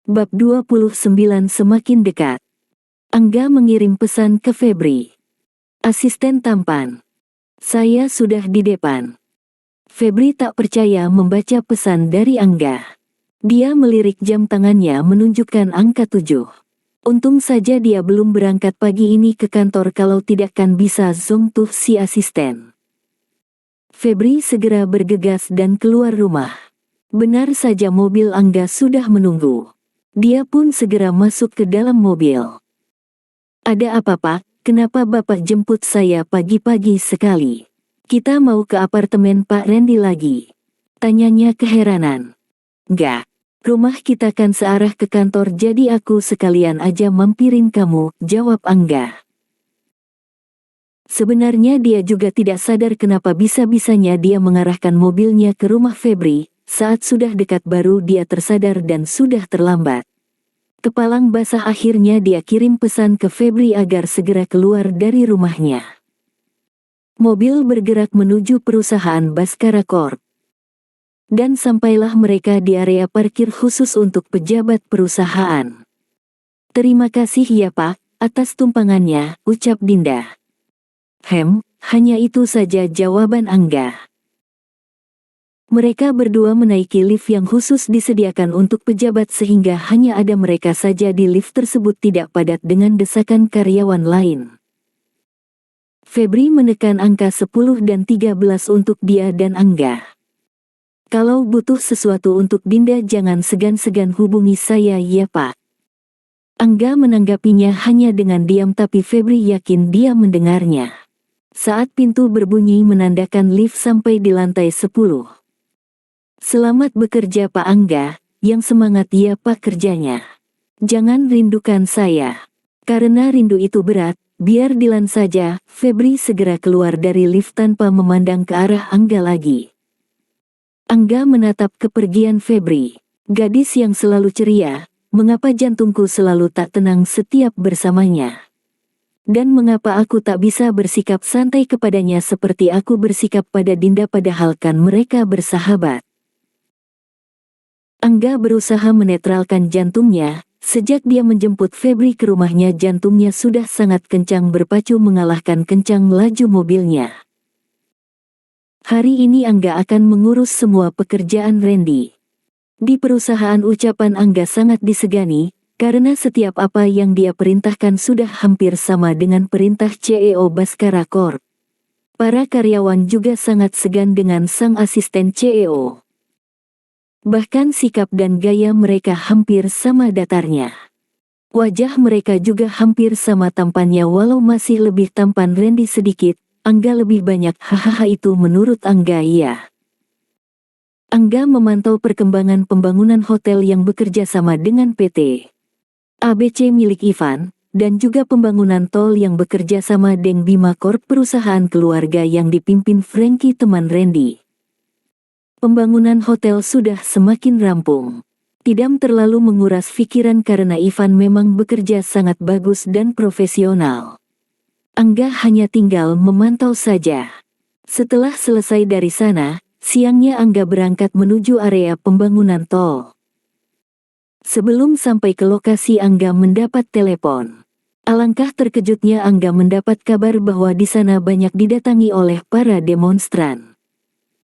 Bab 29 semakin dekat. Angga mengirim pesan ke Febri. Asisten tampan. Saya sudah di depan. Febri tak percaya membaca pesan dari Angga. Dia melirik jam tangannya menunjukkan angka 7. Untung saja dia belum berangkat pagi ini ke kantor, kalau tidak kan bisa zong tuh si asisten. Febri segera bergegas dan keluar rumah. Benar saja mobil Angga sudah menunggu. Dia pun segera masuk ke dalam mobil. Ada apa, Pak? Kenapa Bapak jemput saya pagi-pagi sekali? Kita mau ke apartemen Pak Randy lagi. Tanyanya keheranan. Enggak. Rumah kita kan searah ke kantor, jadi aku sekalian aja mampirin kamu, jawab Angga. Sebenarnya dia juga tidak sadar kenapa bisa-bisanya dia mengarahkan mobilnya ke rumah Febri. Saat sudah dekat baru dia tersadar dan sudah terlambat. Kepalang basah, akhirnya dia kirim pesan ke Febri agar segera keluar dari rumahnya. Mobil bergerak menuju perusahaan Baskara Corp. Dan sampailah mereka di area parkir khusus untuk pejabat perusahaan. Terima kasih ya Pak, atas tumpangannya, ucap Dinda. Hanya itu saja, jawaban Angga. Mereka berdua menaiki lift yang khusus disediakan untuk pejabat sehingga hanya ada mereka saja di lift tersebut, tidak padat dengan desakan karyawan lain. Febri menekan angka 10 dan 13 untuk dia dan Angga. Kalau butuh sesuatu untuk Dinda jangan segan-segan hubungi saya ya Pak. Angga menanggapinya hanya dengan diam, tapi Febri yakin dia mendengarnya. Saat pintu berbunyi menandakan lift sampai di lantai 10. Selamat bekerja Pak Angga, yang semangat ya Pak kerjanya. Jangan rindukan saya. Karena rindu itu berat, biar Dilan saja. Febri segera keluar dari lift tanpa memandang ke arah Angga lagi. Angga menatap kepergian Febri. Gadis yang selalu ceria, mengapa jantungku selalu tak tenang setiap bersamanya? Dan mengapa aku tak bisa bersikap santai kepadanya seperti aku bersikap pada Dinda, padahal kan mereka bersahabat? Angga berusaha menetralkan jantungnya. Sejak dia menjemput Febri ke rumahnya, jantungnya sudah sangat kencang berpacu mengalahkan kencang laju mobilnya. Hari ini Angga akan mengurus semua pekerjaan Randy. Di perusahaan, ucapan Angga sangat disegani, karena setiap apa yang dia perintahkan sudah hampir sama dengan perintah CEO Baskara Corp. Para karyawan juga sangat segan dengan sang asisten CEO. Bahkan sikap dan gaya mereka hampir sama datarnya. Wajah mereka juga hampir sama tampannya, walau masih lebih tampan Randy sedikit. Angga lebih banyak hahaha, itu menurut Angga ya. Angga memantau perkembangan pembangunan hotel yang bekerja sama dengan PT ABC milik Ivan, dan juga pembangunan tol yang bekerja sama dengan Bima Corp, perusahaan keluarga yang dipimpin Frankie teman Randy. Pembangunan hotel sudah semakin rampung. Tidak terlalu menguras pikiran karena Ivan memang bekerja sangat bagus dan profesional. Angga hanya tinggal memantau saja. Setelah selesai dari sana, siangnya Angga berangkat menuju area pembangunan tol. Sebelum sampai ke lokasi, Angga mendapat telepon. Alangkah terkejutnya Angga mendapat kabar bahwa di sana banyak didatangi oleh para demonstran.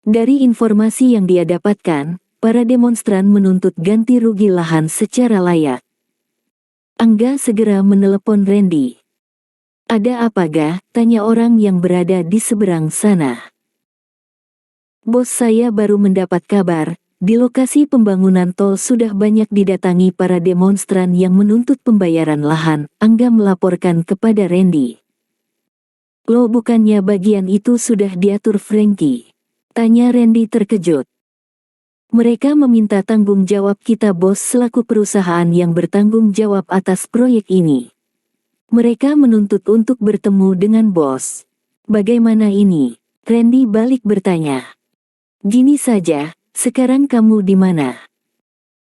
Dari informasi yang dia dapatkan, para demonstran menuntut ganti rugi lahan secara layak. Angga segera menelepon Randy. Ada apa Ga? Tanya orang yang berada di seberang sana. Bos, saya baru mendapat kabar, di lokasi pembangunan tol sudah banyak didatangi para demonstran yang menuntut pembayaran lahan, Angga melaporkan kepada Randy. Loh, bukannya bagian itu sudah diatur Frankie? Tanya Randy terkejut. Mereka meminta tanggung jawab kita bos, selaku perusahaan yang bertanggung jawab atas proyek ini. Mereka menuntut untuk bertemu dengan bos. Bagaimana ini? Randy balik bertanya. Gini saja, sekarang kamu di mana?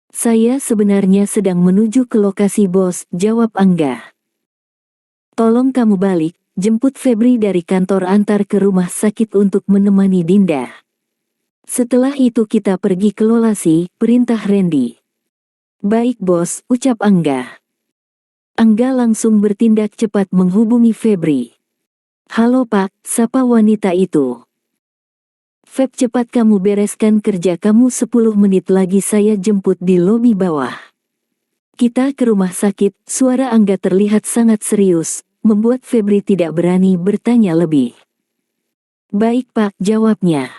Saya sebenarnya sedang menuju ke lokasi bos, jawab Angga. Tolong kamu balik, jemput Febri dari kantor, antar ke rumah sakit untuk menemani Dinda. Setelah itu kita pergi ke lokasi, perintah Randy. Baik bos, ucap Angga. Angga langsung bertindak cepat menghubungi Febri. Halo Pak, sapa wanita itu. Feb, cepat kamu bereskan kerja kamu, 10 menit lagi saya jemput di lobi bawah. Kita ke rumah sakit. Suara Angga terlihat sangat serius, membuat Febri tidak berani bertanya lebih. Baik Pak, jawabnya.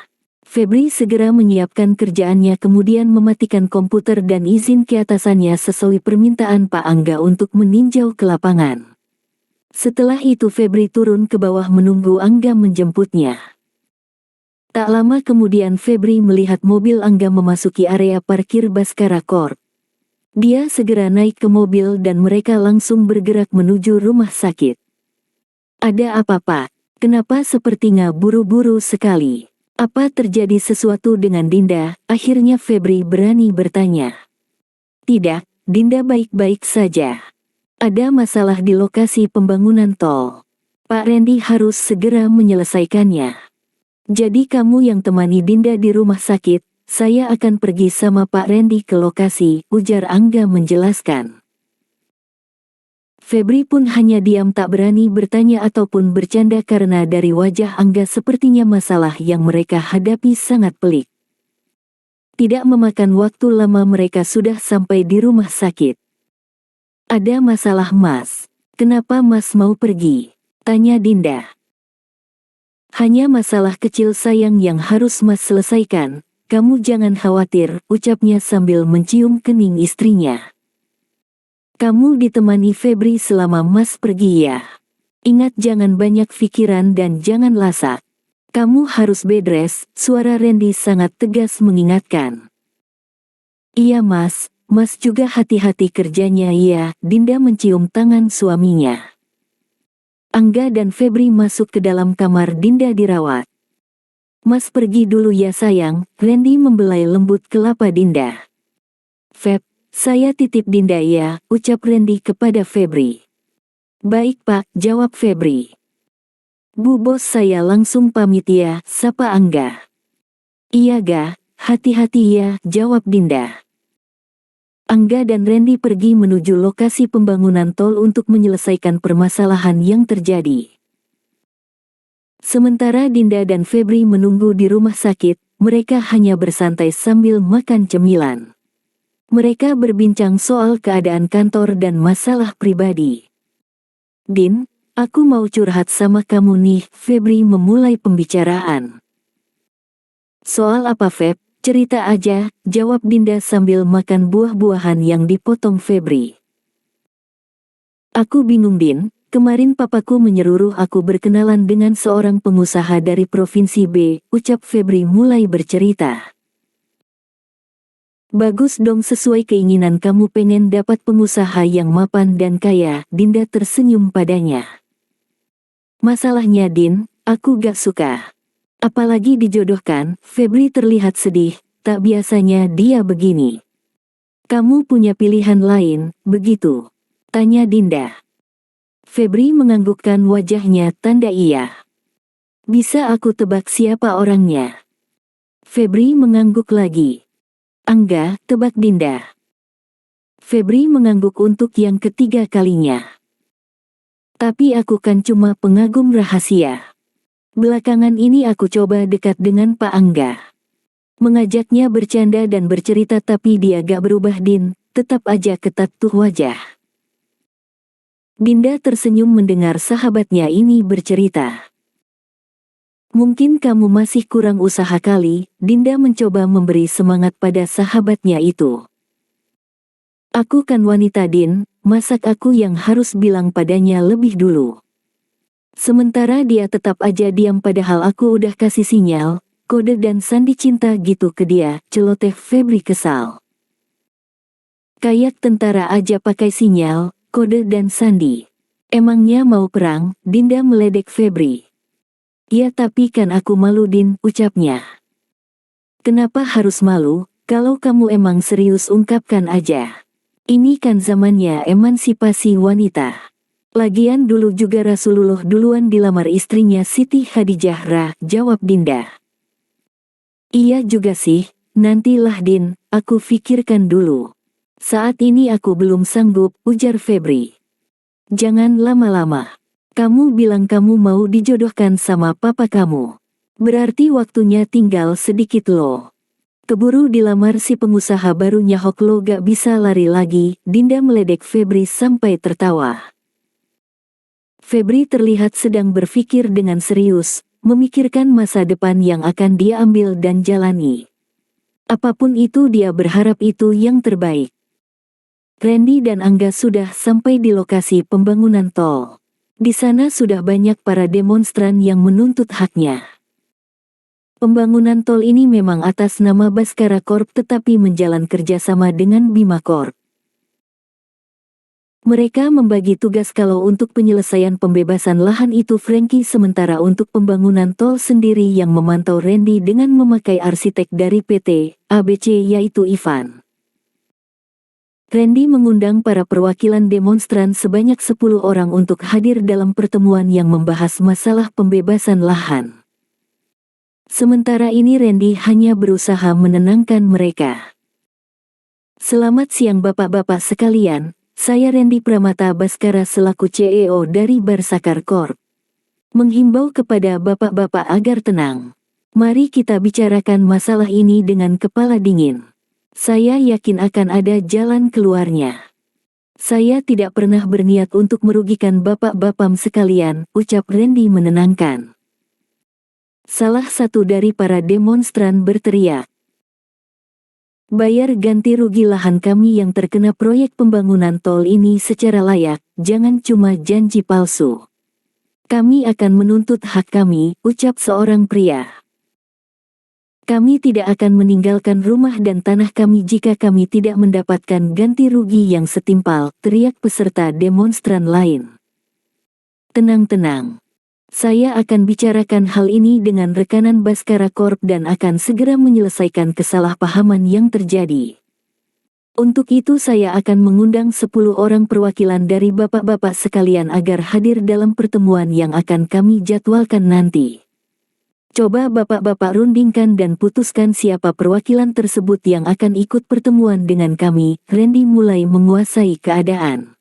Febri segera menyiapkan kerjaannya, kemudian mematikan komputer dan izin ke atasannya sesuai permintaan Pak Angga untuk meninjau ke lapangan. Setelah itu Febri turun ke bawah menunggu Angga menjemputnya. Tak lama kemudian Febri melihat mobil Angga memasuki area parkir Baskara Corp. Dia segera naik ke mobil dan mereka langsung bergerak menuju rumah sakit. Ada apa Pak? Kenapa sepertinya buru-buru sekali? Apa terjadi sesuatu dengan Dinda? Akhirnya Febri berani bertanya. Tidak, Dinda baik-baik saja. Ada masalah di lokasi pembangunan tol. Pak Randy harus segera menyelesaikannya. Jadi kamu yang temani Dinda di rumah sakit, saya akan pergi sama Pak Randy ke lokasi, ujar Angga menjelaskan. Febri pun hanya diam, tak berani bertanya ataupun bercanda karena dari wajah Angga sepertinya masalah yang mereka hadapi sangat pelik. Tidak memakan waktu lama mereka sudah sampai di rumah sakit. Ada masalah Mas. Kenapa Mas mau pergi? Tanya Dinda. Hanya masalah kecil sayang yang harus Mas selesaikan, kamu jangan khawatir, ucapnya sambil mencium kening istrinya. Kamu ditemani Febri selama Mas pergi ya. Ingat jangan banyak pikiran dan jangan lasak. Kamu harus bedres, suara Randy sangat tegas mengingatkan. Iya Mas, Mas juga hati-hati kerjanya ya, Dinda mencium tangan suaminya. Angga dan Febri masuk ke dalam kamar Dinda dirawat. Mas pergi dulu ya sayang, Randy membelai lembut kelapa Dinda. Feb, saya titip Dinda ya, ucap Randy kepada Febri. Baik Pak, jawab Febri. Bu bos saya langsung pamit ya, sapa Angga. Iya ga, hati-hati ya, jawab Dinda. Angga dan Randy pergi menuju lokasi pembangunan tol untuk menyelesaikan permasalahan yang terjadi. Sementara Dinda dan Febri menunggu di rumah sakit, mereka hanya bersantai sambil makan cemilan. Mereka berbincang soal keadaan kantor dan masalah pribadi. Din, aku mau curhat sama kamu nih, Febri memulai pembicaraan. Soal apa Feb? Cerita aja, jawab Dinda sambil makan buah-buahan yang dipotong Febri. Aku bingung Din, kemarin papaku menyuruh aku berkenalan dengan seorang pengusaha dari Provinsi B, ucap Febri mulai bercerita. Bagus dong, sesuai keinginan kamu, pengen dapat pengusaha yang mapan dan kaya, Dinda tersenyum padanya. Masalahnya Din, aku gak suka. Apalagi dijodohkan, Febri terlihat sedih, tak biasanya dia begini. Kamu punya pilihan lain, begitu? Tanya Dinda. Febri menganggukkan wajahnya tanda iya. Bisa aku tebak siapa orangnya? Febri mengangguk lagi. Angga, tebak Dinda. Febri mengangguk untuk yang ketiga kalinya. Tapi aku kan cuma pengagum rahasia. Belakangan ini aku coba dekat dengan Pak Angga. Mengajaknya bercanda dan bercerita tapi dia gak berubah Din, tetap aja ketat tuh wajah. Dinda tersenyum mendengar sahabatnya ini bercerita. Mungkin kamu masih kurang usaha kali, Dinda mencoba memberi semangat pada sahabatnya itu. Aku kan wanita Din, masak aku yang harus bilang padanya lebih dulu. Sementara dia tetap aja diam padahal aku udah kasih sinyal, kode dan sandi cinta gitu ke dia, celoteh Febri kesal. Kayak tentara aja pakai sinyal, kode dan sandi. Emangnya mau perang? Dinda meledek Febri. Ya tapi kan aku malu Din, ucapnya. Kenapa harus malu, kalau kamu emang serius ungkapkan aja. Ini kan zamannya emansipasi wanita. Lagian dulu juga Rasulullah duluan dilamar istrinya Siti Khadijah, jawab Dinda. Iya juga sih, nantilah Din, aku pikirkan dulu. Saat ini aku belum sanggup, ujar Febri. Jangan lama-lama. Kamu bilang kamu mau dijodohkan sama papa kamu. Berarti waktunya tinggal sedikit loh. Keburu dilamar si pengusaha barunya Hoklo gak bisa lari lagi, Dinda meledek Febri sampai tertawa. Febri terlihat sedang berpikir dengan serius, memikirkan masa depan yang akan dia ambil dan jalani. Apapun itu dia berharap itu yang terbaik. Randy dan Angga sudah sampai di lokasi pembangunan tol. Di sana sudah banyak para demonstran yang menuntut haknya. Pembangunan tol ini memang atas nama Baskara Corp tetapi menjalan kerjasama dengan Bima Corp. Mereka membagi tugas kalau untuk penyelesaian pembebasan lahan itu Frankie sementara untuk pembangunan tol sendiri yang memantau Randy dengan memakai arsitek dari PT ABC yaitu Ivan. Randy mengundang para perwakilan demonstran sebanyak 10 orang untuk hadir dalam pertemuan yang membahas masalah pembebasan lahan. Sementara ini Randy hanya berusaha menenangkan mereka. Selamat siang bapak-bapak sekalian, saya Randy Pramata Baskara selaku CEO dari Barsakar Corp. Menghimbau kepada bapak-bapak agar tenang. Mari kita bicarakan masalah ini dengan kepala dingin. Saya yakin akan ada jalan keluarnya. Saya tidak pernah berniat untuk merugikan bapak-bapak sekalian, ucap Randy menenangkan. Salah satu dari para demonstran berteriak. Bayar ganti rugi lahan kami yang terkena proyek pembangunan tol ini secara layak, jangan cuma janji palsu. Kami akan menuntut hak kami, ucap seorang pria. Kami tidak akan meninggalkan rumah dan tanah kami jika kami tidak mendapatkan ganti rugi yang setimpal, teriak peserta demonstran lain. Tenang-tenang. Saya akan bicarakan hal ini dengan rekanan Baskara Corp dan akan segera menyelesaikan kesalahpahaman yang terjadi. Untuk itu saya akan mengundang 10 orang perwakilan dari bapak-bapak sekalian agar hadir dalam pertemuan yang akan kami jadwalkan nanti. Coba bapak-bapak rundingkan dan putuskan siapa perwakilan tersebut yang akan ikut pertemuan dengan kami. Randy mulai menguasai keadaan.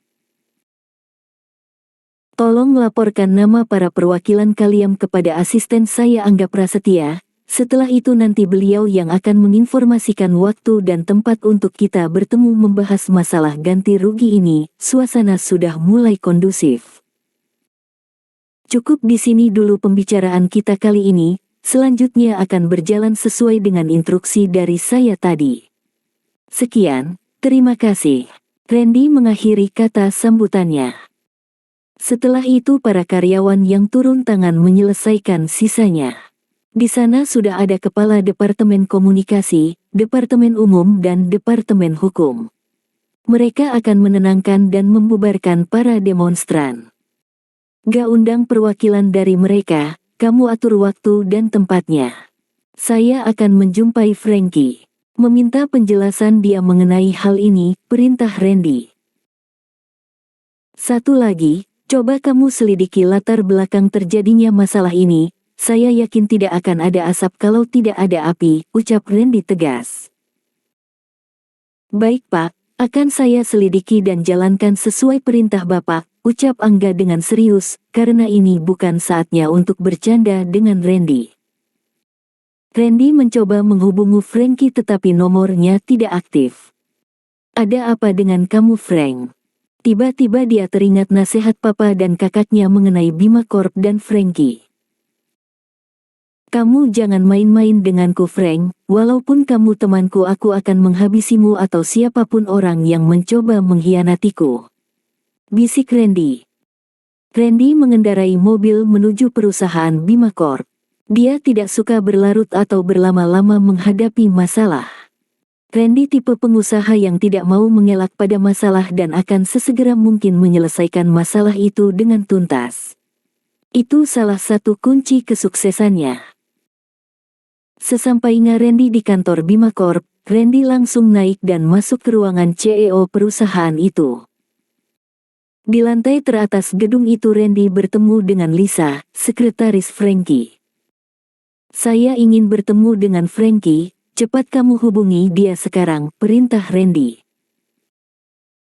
Tolong laporkan nama para perwakilan kalian kepada asisten saya Angga Prasetya. Setelah itu nanti beliau yang akan menginformasikan waktu dan tempat untuk kita bertemu membahas masalah ganti rugi ini. Suasana sudah mulai kondusif. Cukup di sini dulu pembicaraan kita kali ini. Selanjutnya akan berjalan sesuai dengan instruksi dari saya tadi. Sekian, terima kasih. Randy mengakhiri kata sambutannya. Setelah itu para karyawan yang turun tangan menyelesaikan sisanya. Di sana sudah ada kepala Departemen Komunikasi, Departemen Umum dan Departemen Hukum. Mereka akan menenangkan dan membubarkan para demonstran. Gak undang perwakilan dari mereka, kamu atur waktu dan tempatnya. Saya akan menjumpai Frankie. Meminta penjelasan dia mengenai hal ini, perintah Randy. Satu lagi, coba kamu selidiki latar belakang terjadinya masalah ini, saya yakin tidak akan ada asap kalau tidak ada api, ucap Randy tegas. Baik Pak, akan saya selidiki dan jalankan sesuai perintah Bapak, ucap Angga dengan serius, karena ini bukan saatnya untuk bercanda dengan Randy. Randy mencoba menghubungi Frankie tetapi nomornya tidak aktif. Ada apa dengan kamu Frank? Tiba-tiba dia teringat nasihat papa dan kakaknya mengenai Bima Corp dan Frankie. Kamu jangan main-main denganku Frank, walaupun kamu temanku aku akan menghabisimu atau siapapun orang yang mencoba mengkhianatiku. Bisik Randy. Randy mengendarai mobil menuju perusahaan Bima Corp. Dia tidak suka berlarut atau berlama-lama menghadapi masalah. Randy tipe pengusaha yang tidak mau mengelak pada masalah dan akan sesegera mungkin menyelesaikan masalah itu dengan tuntas. Itu salah satu kunci kesuksesannya. Sesampainya Randy di kantor Bima Corp, Randy langsung naik dan masuk ke ruangan CEO perusahaan itu. Di lantai teratas gedung itu Randy bertemu dengan Lisa, sekretaris Frankie. Saya ingin bertemu dengan Frankie. Cepat kamu hubungi dia sekarang, perintah Randy.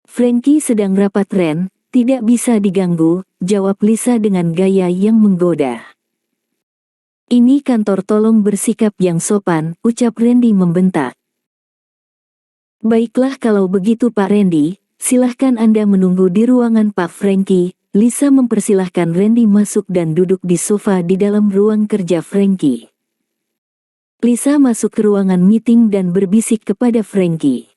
Frankie sedang rapat Ren, tidak bisa diganggu, jawab Lisa dengan gaya yang menggoda. Ini kantor, tolong bersikap yang sopan, ucap Randy membentak. Baiklah kalau begitu Pak Randy, silahkan Anda menunggu di ruangan Pak Frankie. Lisa mempersilahkan Randy masuk dan duduk di sofa di dalam ruang kerja Frankie. Lisa masuk ke ruangan meeting dan berbisik kepada Frankie.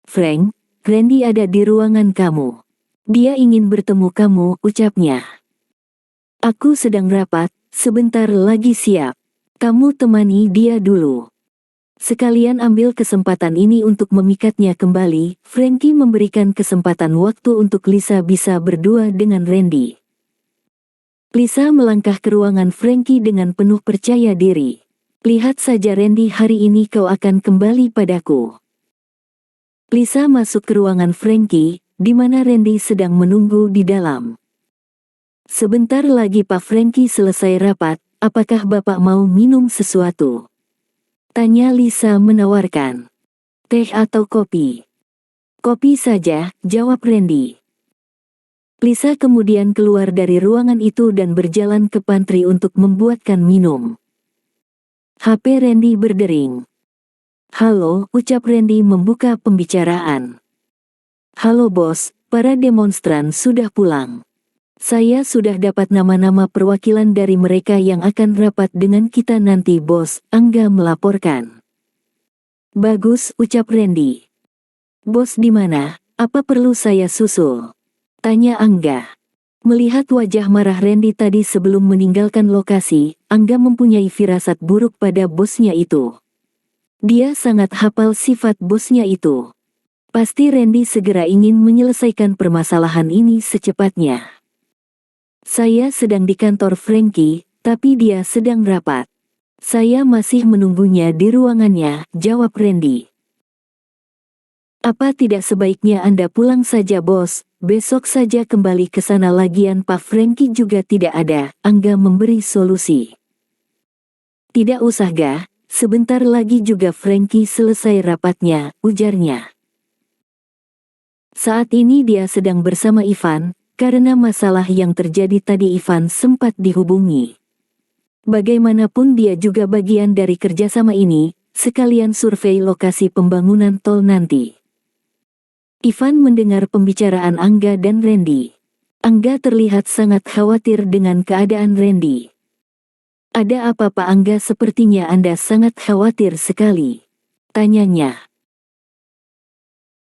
Frank, Randy ada di ruangan kamu. Dia ingin bertemu kamu, ucapnya. Aku sedang rapat, sebentar lagi siap. Kamu temani dia dulu. Sekalian ambil kesempatan ini untuk memikatnya kembali. Frankie memberikan kesempatan waktu untuk Lisa bisa berdua dengan Randy. Lisa melangkah ke ruangan Frankie dengan penuh percaya diri. Lihat saja Randy, hari ini kau akan kembali padaku. Lisa masuk ke ruangan Frankie, di mana Randy sedang menunggu di dalam. Sebentar lagi Pak Frankie selesai rapat, apakah Bapak mau minum sesuatu? Tanya Lisa menawarkan. Teh atau kopi? Kopi saja, jawab Randy. Lisa kemudian keluar dari ruangan itu dan berjalan ke pantry untuk membuatkan minum. HP Randy berdering. Halo, ucap Randy membuka pembicaraan. Halo bos, para demonstran sudah pulang. Saya sudah dapat nama-nama perwakilan dari mereka yang akan rapat dengan kita nanti bos, Angga melaporkan. Bagus, ucap Randy. Bos di mana? Apa perlu saya susul? Tanya Angga. Melihat wajah marah Randy tadi sebelum meninggalkan lokasi, Angga mempunyai firasat buruk pada bosnya itu. Dia sangat hafal sifat bosnya itu. Pasti Randy segera ingin menyelesaikan permasalahan ini secepatnya. Saya sedang di kantor Frankie, tapi dia sedang rapat. Saya masih menunggunya di ruangannya, jawab Randy. Apa tidak sebaiknya Anda pulang saja bos, besok saja kembali ke sana, lagian Pak Frankie juga tidak ada, Angga memberi solusi. Tidak usah Ga, sebentar lagi juga Frankie selesai rapatnya, ujarnya. Saat ini dia sedang bersama Ivan. Karena masalah yang terjadi tadi Ivan sempat dihubungi. Bagaimanapun dia juga bagian dari kerjasama ini, sekalian survei lokasi pembangunan tol nanti. Ivan mendengar pembicaraan Angga dan Randy. Angga terlihat sangat khawatir dengan keadaan Randy. Ada apa Pak Angga, sepertinya Anda sangat khawatir sekali. Tanyanya.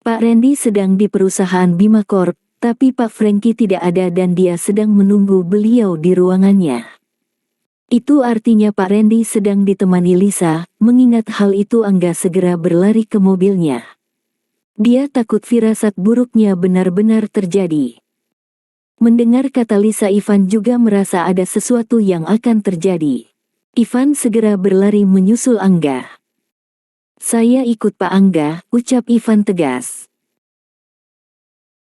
Pak Randy sedang di perusahaan Bima Corp. Tapi Pak Frankie tidak ada dan dia sedang menunggu beliau di ruangannya. Itu artinya Pak Randy sedang ditemani Lisa. Mengingat hal itu Angga segera berlari ke mobilnya. Dia takut firasat buruknya benar-benar terjadi. Mendengar kata Lisa, Ivan juga merasa ada sesuatu yang akan terjadi. Ivan segera berlari menyusul Angga. Saya ikut Pak Angga, ucap Ivan tegas.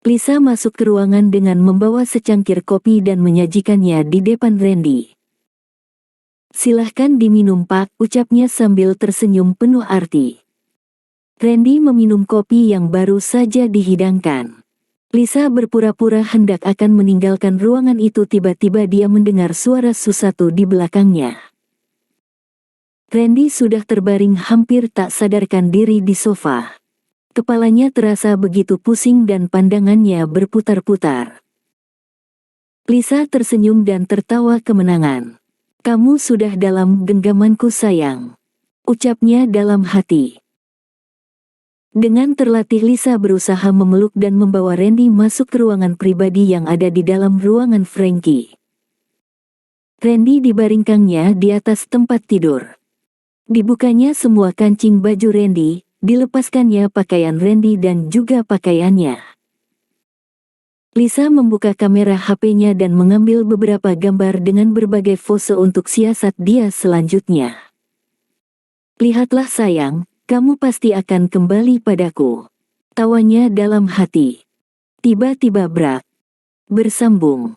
Lisa masuk ke ruangan dengan membawa secangkir kopi dan menyajikannya di depan Randy. Silahkan diminum Pak, ucapnya sambil tersenyum penuh arti. Randy meminum kopi yang baru saja dihidangkan. Lisa berpura-pura hendak akan meninggalkan ruangan itu, tiba-tiba dia mendengar suara sesuatu di belakangnya. Randy sudah terbaring hampir tak sadarkan diri di sofa. Kepalanya terasa begitu pusing dan pandangannya berputar-putar. Lisa tersenyum dan tertawa kemenangan. Kamu sudah dalam genggamanku sayang, ucapnya dalam hati. Dengan terlatih Lisa berusaha memeluk dan membawa Randy masuk ke ruangan pribadi yang ada di dalam ruangan Frankie. Randy dibaringkannya di atas tempat tidur. Dibukanya semua kancing baju Randy. Dilepaskannya pakaian Randy dan juga pakaiannya. Lisa membuka kamera HP-nya dan mengambil beberapa gambar dengan berbagai pose untuk siasat dia selanjutnya. Lihatlah sayang, kamu pasti akan kembali padaku. Tawanya dalam hati. Tiba-tiba bersambung.